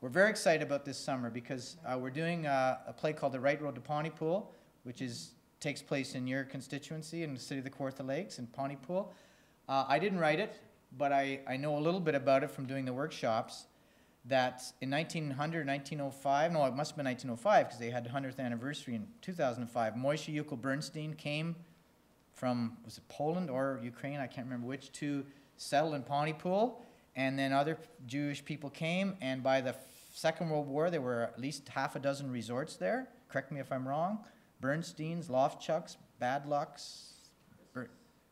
we're very excited about this summer because we're doing a play called The Right Road to Pontypool, which takes place in your constituency in the city of the Kawartha Lakes in Pontypool. I didn't write it, but I know a little bit about it from doing the workshops, that in 1905, no, it must have been 1905 because they had the 100th anniversary in 2005, Moishe Yukel-Bernstein came from, was it Poland or Ukraine, I can't remember which, to settle in Pontypool, and then other Jewish people came, and by the Second World War there were at least half a dozen resorts there, correct me if I'm wrong, Bernsteins, Lofchucks, Bad Lucks,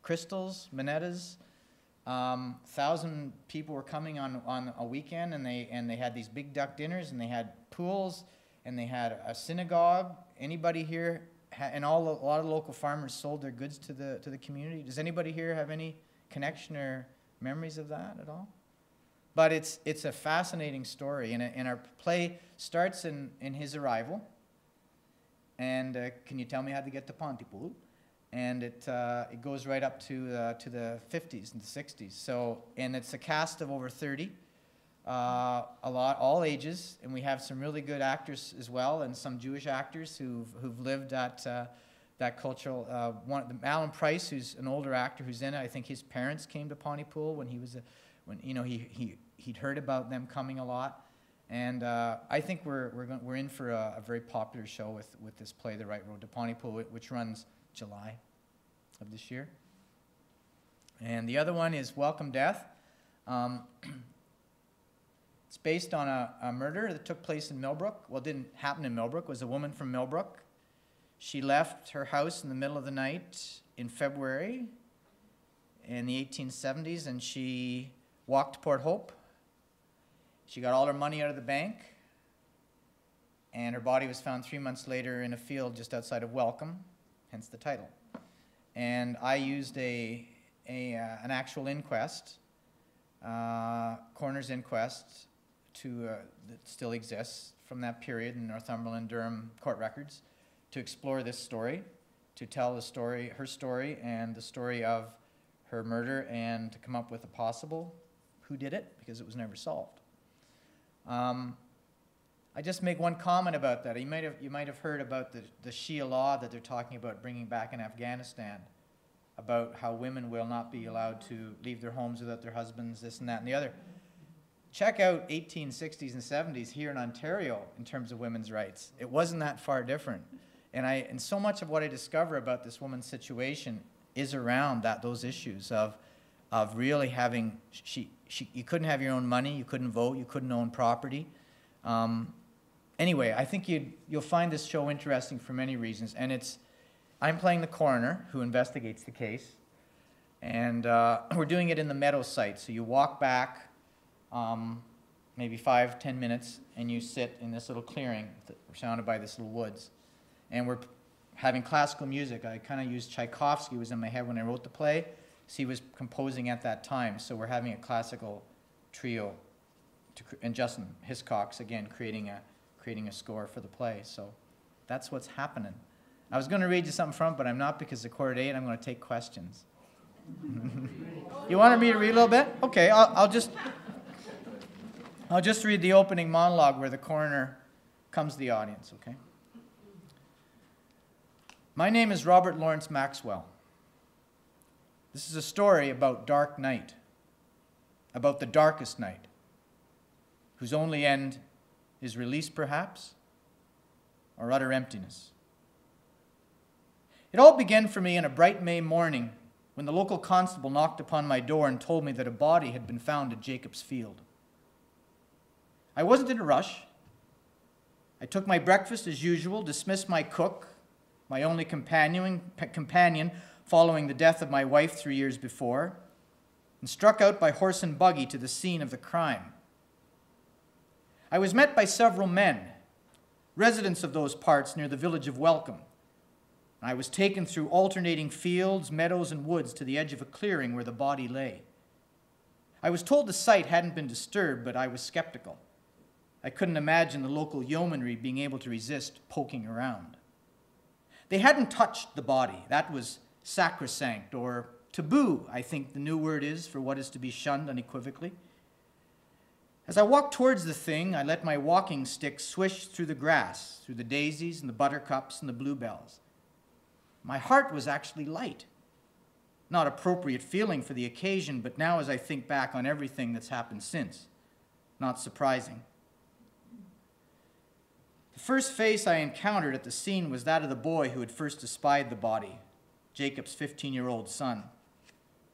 Crystals, Minettas. 1,000 people were coming on a weekend, and they had these big duck dinners, and they had pools, and they had a synagogue. Anybody here, and a lot of local farmers sold their goods to the community. Does anybody here have any connection or memories of that at all? But it's a fascinating story, and our play starts in his arrival. And can you tell me how to get to Pontypool? And it goes right up to the 50s and the 60s. So, and it's a cast of over 30, all ages, and we have some really good actors as well, and some Jewish actors who've lived at that cultural. Alan Price, who's an older actor who's in it, I think his parents came to Pontypool when he was he'd heard about them coming a lot, and I think we're in for a very popular show with this play, The Right Road to Pontypool, which runs July of this year. And the other one is Welcome Death. It's based on a murder that took place in Millbrook. Well, it didn't happen in Millbrook. It was a woman from Millbrook. She left her house in the middle of the night in February in the 1870s, and she walked to Port Hope. She got all her money out of the bank, and her body was found 3 months later in a field just outside of Welcome, hence the title. And I used an actual inquest, coroner's inquest, that still exists from that period in Northumberland, Durham court records, to explore this story, to tell the story, her story, and the story of her murder, and to come up with a possible who did it, because it was never solved. I just make one comment about that. You might have heard about the Shia law that they're talking about bringing back in Afghanistan, about how women will not be allowed to leave their homes without their husbands, this and that and the other. Check out 1860s and 70s here in Ontario in terms of women's rights. It wasn't that far different. And so much of what I discover about this woman's situation is around those issues of really having, you couldn't have your own money, you couldn't vote, you couldn't own property. Anyway, I think you'll find this show interesting for many reasons, and I'm playing the coroner who investigates the case, and we're doing it in the Meadow site. So you walk back maybe 5-10 minutes, and you sit in this little clearing surrounded by this little woods, and we're having classical music. I kind of used Tchaikovsky was in my head when I wrote the play, so he was composing at that time. So we're having a classical trio, and Justin Hiscox again creating a score for the play. So that's what's happening. I was going to read you something from it, but I'm not, because the 8:15, I'm going to take questions. You wanted me to read a little bit? Okay, I'll just read the opening monologue where the coroner comes to the audience, okay? My name is Robert Lawrence Maxwell. This is a story about dark night, about the darkest night, whose only end is release, perhaps, or utter emptiness. It all began for me on a bright May morning when the local constable knocked upon my door and told me that a body had been found at Jacob's Field. I wasn't in a rush. I took my breakfast as usual, dismissed my cook, my only companion following the death of my wife 3 years before, and struck out by horse and buggy to the scene of the crime. I was met by several men, residents of those parts near the village of Welcome. I was taken through alternating fields, meadows, and woods to the edge of a clearing where the body lay. I was told the site hadn't been disturbed, but I was skeptical. I couldn't imagine the local yeomanry being able to resist poking around. They hadn't touched the body. That was sacrosanct, or taboo, I think the new word is for what is to be shunned unequivocally. As I walked towards the thing, I let my walking stick swish through the grass, through the daisies and the buttercups and the bluebells. My heart was actually light. Not appropriate feeling for the occasion, but now as I think back on everything that's happened since, not surprising. The first face I encountered at the scene was that of the boy who had first espied the body, Jacob's 15-year-old son.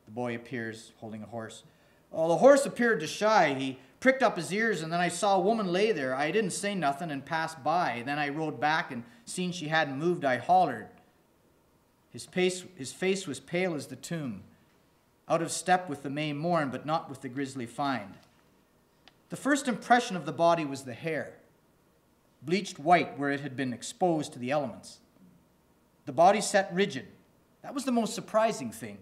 The boy appears holding a horse. Oh, the horse appeared to shy. He pricked up his ears, and then I saw a woman lay there. I didn't say nothing and passed by. Then I rode back, and seeing she hadn't moved, I hollered. His face was pale as the tomb, out of step with the May morn, but not with the grisly find. The first impression of the body was the hair, bleached white where it had been exposed to the elements. The body sat rigid. That was the most surprising thing,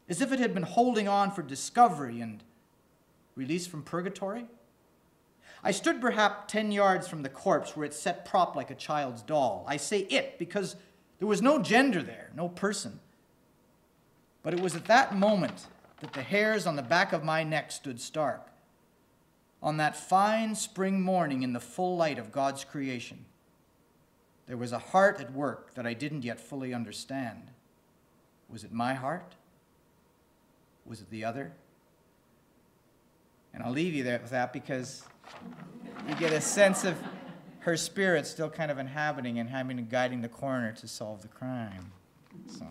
as if it had been holding on for discovery and release from purgatory. I stood perhaps 10 yards from the corpse where it sat propped like a child's doll. I say it because there was no gender there, no person. But it was at that moment that the hairs on the back of my neck stood stark. On that fine spring morning in the full light of God's creation, there was a heart at work that I didn't yet fully understand. Was it my heart? Was it the other? And I'll leave you there with that because you get a sense of her spirit still kind of inhabiting and having and guiding the coroner to solve the crime. So.